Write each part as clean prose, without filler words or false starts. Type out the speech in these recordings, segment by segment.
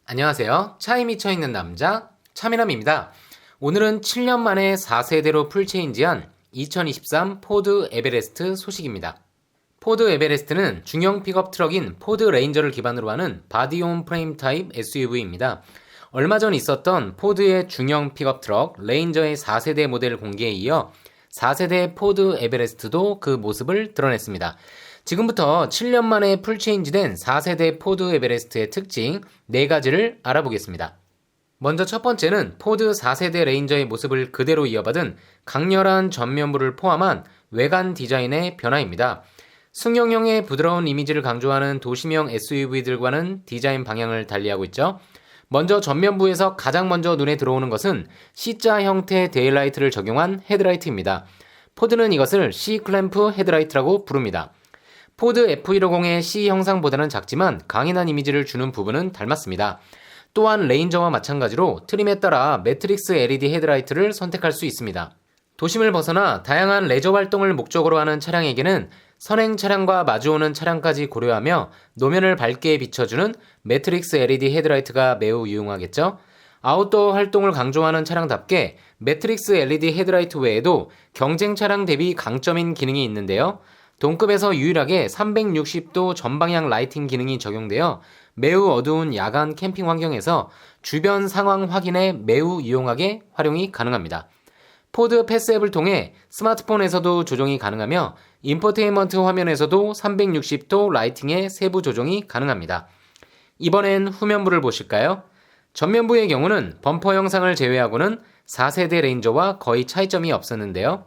안녕하세요. 차에 미쳐있는 남자 차미남입니다. 오늘은 7년 만에 4세대로 풀체인지한 2023 포드 에베레스트 소식입니다. 포드 에베레스트는 중형 픽업 트럭인 포드 레인저를 기반으로 하는 바디온 프레임 타입 SUV입니다. 얼마 전 있었던 포드의 중형 픽업 트럭 레인저의 4세대 모델 공개에 이어 4세대 포드 에베레스트도 그 모습을 드러냈습니다. 지금부터 7년 만에 풀체인지된 4세대 포드 에베레스트의 특징 4가지를 알아보겠습니다. 먼저 첫 번째는 포드 4세대 레인저의 모습을 그대로 이어받은 강렬한 전면부를 포함한 외관 디자인의 변화입니다. 승용형의 부드러운 이미지를 강조하는 도심형 SUV들과는 디자인 방향을 달리하고 있죠. 먼저 전면부에서 가장 먼저 눈에 들어오는 것은 C자 형태 데일라이트를 적용한 헤드라이트입니다. 포드는 이것을 C-클램프 헤드라이트라고 부릅니다. 포드 F150의 C 형상보다는 작지만 강인한 이미지를 주는 부분은 닮았습니다. 또한 레인저와 마찬가지로 트림에 따라 매트릭스 LED 헤드라이트를 선택할 수 있습니다. 도심을 벗어나 다양한 레저 활동을 목적으로 하는 차량에게는 선행 차량과 마주오는 차량까지 고려하며 노면을 밝게 비춰주는 매트릭스 LED 헤드라이트가 매우 유용하겠죠? 아웃도어 활동을 강조하는 차량답게 매트릭스 LED 헤드라이트 외에도 경쟁 차량 대비 강점인 기능이 있는데요. 동급에서 유일하게 360도 전방향 라이팅 기능이 적용되어 매우 어두운 야간 캠핑 환경에서 주변 상황 확인에 매우 유용하게 활용이 가능합니다. 포드 패스 앱을 통해 스마트폰에서도 조정이 가능하며 인포테인먼트 화면에서도 360도 라이팅의 세부 조정이 가능합니다. 이번엔 후면부를 보실까요? 전면부의 경우는 범퍼 형상을 제외하고는 4세대 레인저와 거의 차이점이 없었는데요.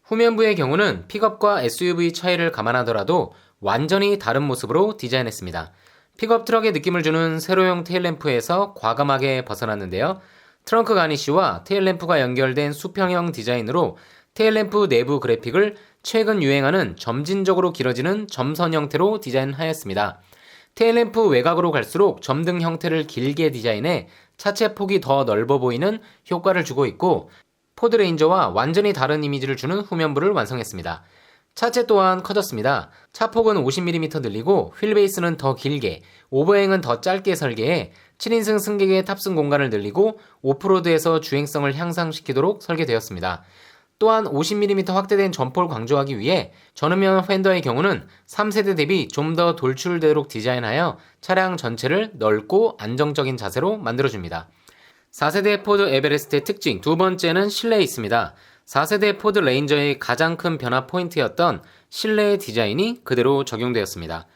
후면부의 경우는 픽업과 SUV 차이를 감안하더라도 완전히 다른 모습으로 디자인했습니다. 픽업 트럭의 느낌을 주는 세로형 테일램프에서 과감하게 벗어났는데요. 트렁크 가니쉬와 테일램프가 연결된 수평형 디자인으로 테일램프 내부 그래픽을 최근 유행하는 점진적으로 길어지는 점선 형태로 디자인하였습니다. 테일램프 외곽으로 갈수록 점등 형태를 길게 디자인해 차체 폭이 더 넓어 보이는 효과를 주고 있고 포드 레인저와 완전히 다른 이미지를 주는 후면부를 완성했습니다. 차체 또한 커졌습니다. 차폭은 50mm 늘리고 휠베이스는 더 길게, 오버행은 더 짧게 설계해 7인승 승객의 탑승 공간을 늘리고 오프로드에서 주행성을 향상시키도록 설계되었습니다. 또한 50mm 확대된 전폭을 강조하기 위해 전후면 팬더의 경우는 3세대 대비 좀 더 돌출되도록 디자인하여 차량 전체를 넓고 안정적인 자세로 만들어줍니다. 4세대 포드 에베레스트의 특징 두 번째는 실내에 있습니다. 4세대 포드 레인저의 가장 큰 변화 포인트였던 실내의 디자인이 그대로 적용되었습니다.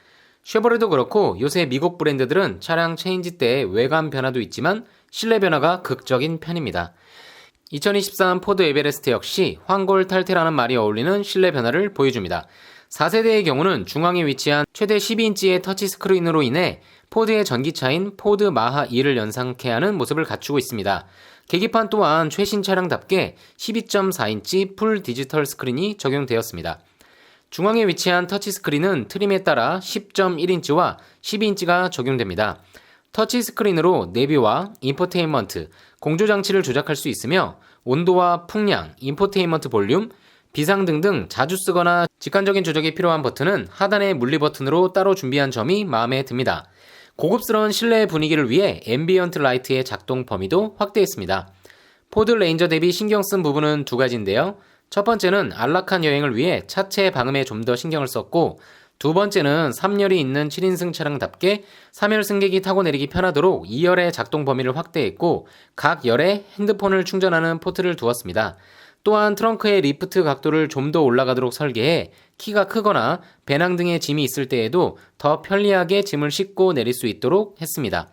쉐보레도 그렇고 요새 미국 브랜드들은 차량 체인지 때 외관 변화도 있지만 실내 변화가 극적인 편입니다. 2023 포드 에베레스트 역시 황골탈퇴라는 말이 어울리는 실내 변화를 보여줍니다. 4세대의 경우는 중앙에 위치한 최대 12인치의 터치스크린으로 인해 포드의 전기차인 포드 마하 2를 연상케 하는 모습을 갖추고 있습니다. 계기판 또한 최신 차량답게 12.4인치 풀 디지털 스크린이 적용되었습니다. 중앙에 위치한 터치스크린은 트림에 따라 10.1인치와 12인치가 적용됩니다. 터치스크린으로 내비와 인포테인먼트, 공조장치를 조작할 수 있으며 온도와 풍량, 인포테인먼트 볼륨, 비상 등등 자주 쓰거나 직관적인 조작이 필요한 버튼은 하단의 물리 버튼으로 따로 준비한 점이 마음에 듭니다. 고급스러운 실내 분위기를 위해 앰비언트 라이트의 작동 범위도 확대했습니다. 포드 레인저 대비 신경 쓴 부분은 두 가지인데요. 첫 번째는 안락한 여행을 위해 차체 방음에 좀 더 신경을 썼고 두 번째는 3열이 있는 7인승 차량답게 3열 승객이 타고 내리기 편하도록 2열의 작동 범위를 확대했고 각 열에 핸드폰을 충전하는 포트를 두었습니다. 또한 트렁크의 리프트 각도를 좀 더 올라가도록 설계해 키가 크거나 배낭 등의 짐이 있을 때에도 더 편리하게 짐을 싣고 내릴 수 있도록 했습니다.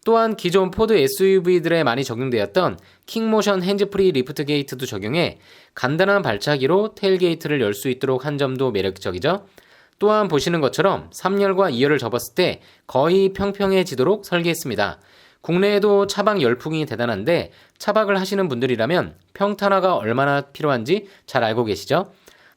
또한 기존 포드 SUV들에 많이 적용되었던 킥모션 핸즈프리 리프트 게이트도 적용해 간단한 발차기로 테일게이트를 열 수 있도록 한 점도 매력적이죠. 또한 보시는 것처럼 3열과 2열을 접었을 때 거의 평평해지도록 설계했습니다. 국내에도 차박 열풍이 대단한데 차박을 하시는 분들이라면 평탄화가 얼마나 필요한지 잘 알고 계시죠?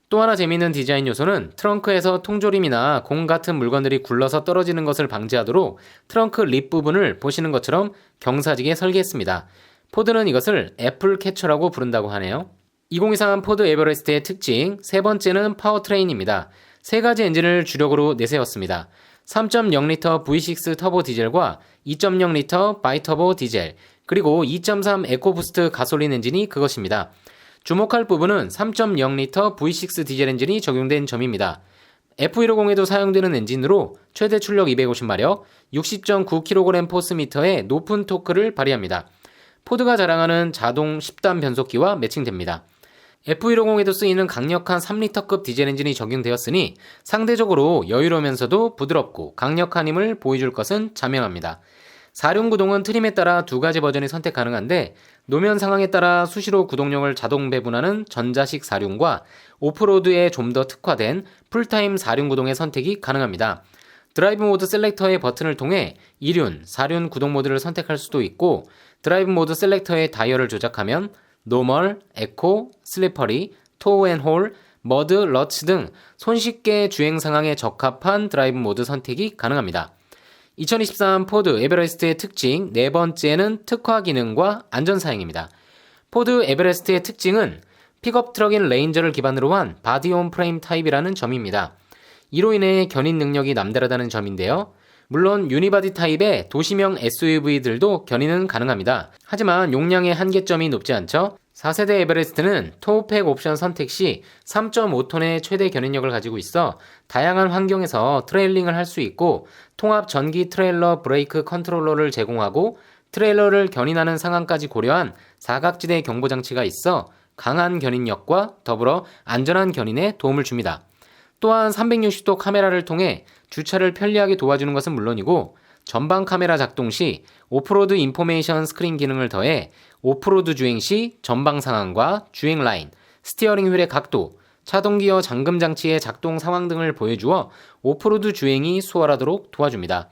또 하나 재미있는 디자인 요소는 트렁크에서 통조림이나 공 같은 물건들이 굴러서 떨어지는 것을 방지하도록 트렁크 립 부분을 보시는 것처럼 경사지게 설계했습니다. 포드는 이것을 애플 캐쳐라고 부른다고 하네요. 2023 포드 에버레스트의 특징 세 번째는 파워트레인입니다. 세 가지 엔진을 주력으로 내세웠습니다. 3.0L V6 터보 디젤과 2.0L 바이터보 디젤, 그리고 2.3 에코부스트 가솔린 엔진이 그것입니다. 주목할 부분은 3.0L V6 디젤 엔진이 적용된 점입니다. F150에도 사용되는 엔진으로 최대 출력 250마력, 60.9kg 포스미터의 높은 토크를 발휘합니다. 포드가 자랑하는 자동 10단 변속기와 매칭됩니다. F150에도 쓰이는 강력한 3L급 디젤 엔진이 적용되었으니 상대적으로 여유로우면서도 부드럽고 강력한 힘을 보여줄 것은 자명합니다. 사륜 구동은 트림에 따라 두 가지 버전이 선택 가능한데 노면 상황에 따라 수시로 구동력을 자동 배분하는 전자식 사륜과 오프로드에 좀 더 특화된 풀타임 사륜 구동의 선택이 가능합니다. 드라이브 모드 셀렉터의 버튼을 통해 2륜, 4륜 구동 모드를 선택할 수도 있고 드라이브 모드 셀렉터의 다이얼을 조작하면 노멀, 에코, 슬리퍼리, 토우 앤 홀, 머드, 러츠 등 손쉽게 주행 상황에 적합한 드라이브 모드 선택이 가능합니다. 2023 포드 에베레스트의 특징 네 번째는 특화 기능과 안전 사양입니다. 포드 에베레스트의 특징은 픽업 트럭인 레인저를 기반으로 한 바디 온 프레임 타입이라는 점입니다. 이로 인해 견인 능력이 남다르다는 점인데요. 물론 유니바디 타입의 도시명 SUV들도 견인은 가능합니다. 하지만 용량의 한계점이 높지 않죠. 4세대 에베레스트는 토우팩 옵션 선택 시 3.5톤의 최대 견인력을 가지고 있어 다양한 환경에서 트레일링을 할 수 있고 통합 전기 트레일러 브레이크 컨트롤러를 제공하고 트레일러를 견인하는 상황까지 고려한 사각지대 경보장치가 있어 강한 견인력과 더불어 안전한 견인에 도움을 줍니다. 또한 360도 카메라를 통해 주차를 편리하게 도와주는 것은 물론이고 전방 카메라 작동 시 오프로드 인포메이션 스크린 기능을 더해 오프로드 주행 시 전방 상황과 주행 라인, 스티어링 휠의 각도, 차동기어 잠금 장치의 작동 상황 등을 보여주어 오프로드 주행이 수월하도록 도와줍니다.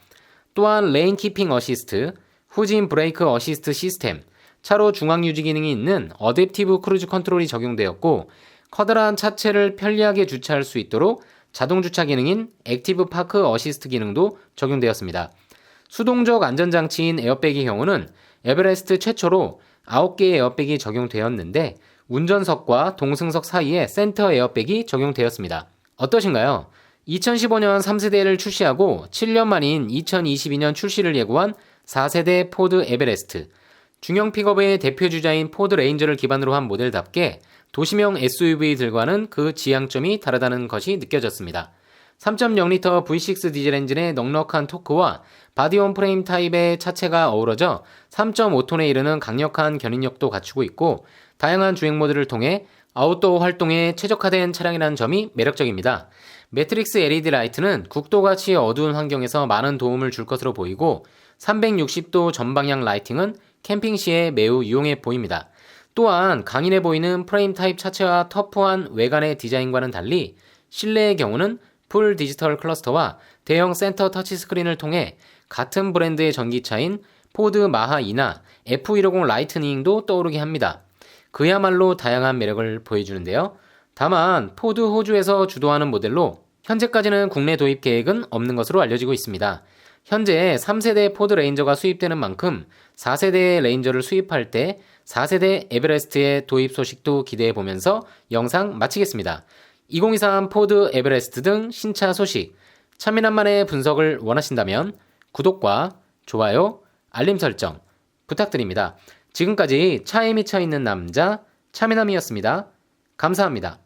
또한 레인 키핑 어시스트, 후진 브레이크 어시스트 시스템, 차로 중앙 유지 기능이 있는 어댑티브 크루즈 컨트롤이 적용되었고 커다란 차체를 편리하게 주차할 수 있도록 자동 주차 기능인 액티브 파크 어시스트 기능도 적용되었습니다. 수동적 안전장치인 에어백의 경우는 에베레스트 최초로 9개의 에어백이 적용되었는데 운전석과 동승석 사이에 센터 에어백이 적용되었습니다. 어떠신가요? 2015년 3세대를 출시하고 7년 만인 2022년 출시를 예고한 4세대 포드 에베레스트. 중형 픽업의 대표 주자인 포드 레인저를 기반으로 한 모델답게 도시명 SUV들과는 그 지향점이 다르다는 것이 느껴졌습니다. 3.0L V6 디젤 엔진의 넉넉한 토크와 바디온 프레임 타입의 차체가 어우러져 3.5톤에 이르는 강력한 견인력도 갖추고 있고 다양한 주행 모드를 통해 아웃도어 활동에 최적화된 차량이라는 점이 매력적입니다. 매트릭스 LED 라이트는 국도같이 어두운 환경에서 많은 도움을 줄 것으로 보이고 360도 전방향 라이팅은 캠핑 시에 매우 유용해 보입니다. 또한 강인해 보이는 프레임 타입 차체와 터프한 외관의 디자인과는 달리 실내의 경우는 풀 디지털 클러스터와 대형 센터 터치스크린을 통해 같은 브랜드의 전기차인 포드 마하2나 F150 라이트닝도 떠오르게 합니다. 그야말로 다양한 매력을 보여주는데요. 다만 포드 호주에서 주도하는 모델로 현재까지는 국내 도입 계획은 없는 것으로 알려지고 있습니다. 현재 3세대 포드 레인저가 수입되는 만큼 4세대 레인저를 수입할 때 4세대 에베레스트의 도입 소식도 기대해보면서 영상 마치겠습니다. 2023 포드 에베레스트 등 신차 소식, 차미남만의 분석을 원하신다면 구독과 좋아요, 알림 설정 부탁드립니다. 지금까지 차에 미쳐있는 남자 차미남이었습니다. 감사합니다.